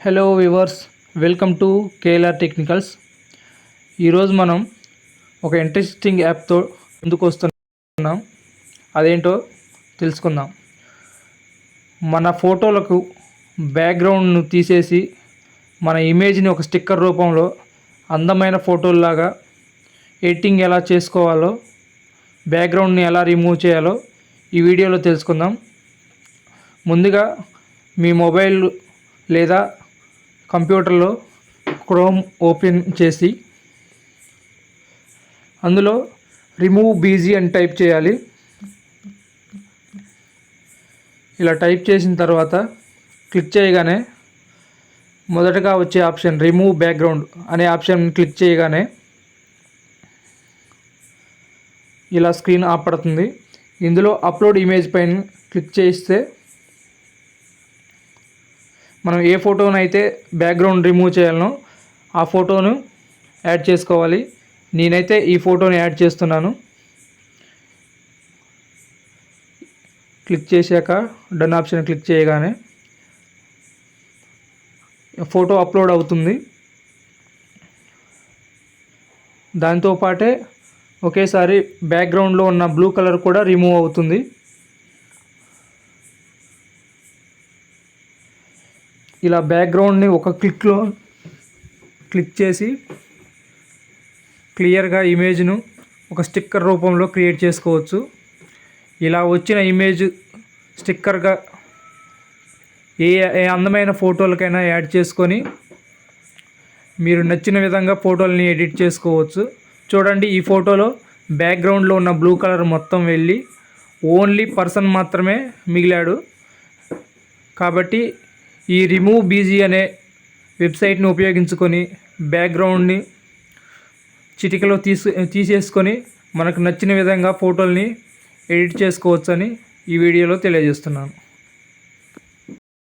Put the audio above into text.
Hello viewers, welcome to KLR technicals. ఈరోజు మనం ఒక ఇంట్రెస్టింగ్ యాప్తో ముందుకు వస్తున్నాం. అదేంటో తెలుసుకుందాం. మన ఫోటోలకు బ్యాక్గ్రౌండ్ను తీసేసి మన ఇమేజ్ని ఒక స్టిక్కర్ రూపంలో అందమైన ఫోటోల్లాగా ఎడిటింగ్ ఎలా చేసుకోవాలో, బ్యాక్గ్రౌండ్ని ఎలా రిమూవ్ చేయాలో ఈ వీడియోలో తెలుసుకుందాం. ముందుగా మీ మొబైల్ లేదా కంప్యూటర్లో క్రోమ్ ఓపెన్ చేసి అందులో రిమూవ్ బీజీ అని టైప్ చేయాలి. ఇలా టైప్ చేసిన తర్వాత క్లిక్ చేయగానే మొదటగా వచ్చే ఆప్షన్ రిమూవ్ బ్యాక్గ్రౌండ్ అనే ఆప్షన్ క్లిక్ చేయగానే ఇలా స్క్రీన్ ఆపడుతుంది. ఇందులో అప్లోడ్ ఇమేజ్ పైన క్లిక్ చేస్తే మనం ఏ ఫోటోనైతే బ్యాక్గ్రౌండ్ రిమూవ్ చేయాలనో ఆ ఫోటోను యాడ్ చేసుకోవాలి. నేనైతే ఈ ఫోటోని యాడ్ చేస్తున్నాను. క్లిక్ చేశాక డన్ ఆప్షన్ క్లిక్ చేయగానే ఫోటో అప్లోడ్ అవుతుంది. దాంతోపాటే ఒకేసారి బ్యాక్గ్రౌండ్లో ఉన్న బ్లూ కలర్ కూడా రిమూవ్ అవుతుంది. ఇలా బ్యాక్గ్రౌండ్ని ఒక క్లిక్లో క్లిక్ చేసి క్లియర్గా ఇమేజ్ను ఒక స్టిక్కర్ రూపంలో క్రియేట్ చేసుకోవచ్చు. ఇలా వచ్చిన ఇమేజ్ స్టిక్కర్గా ఏ అందమైన ఫోటోలకైనా యాడ్ చేసుకొని మీరు నచ్చిన విధంగా ఫోటోలని ఎడిట్ చేసుకోవచ్చు. చూడండి, ఈ ఫోటోలో బ్యాక్గ్రౌండ్లో ఉన్న బ్లూ కలర్ మొత్తం వెళ్ళి ఓన్లీ పర్సన్ మాత్రమే మిగిలాడు. కాబట్టి ఈ రిమూవ్ బీజీ అనే వెబ్సైట్ని ఉపయోగించుకొని బ్యాక్గ్రౌండ్ని చిటికలో తీసేసుకొని మనకు నచ్చిన విధంగా ఫోటోల్ని ఎడిట్ చేసుకోవచ్చని ఈ వీడియోలో తెలియజేస్తున్నాను.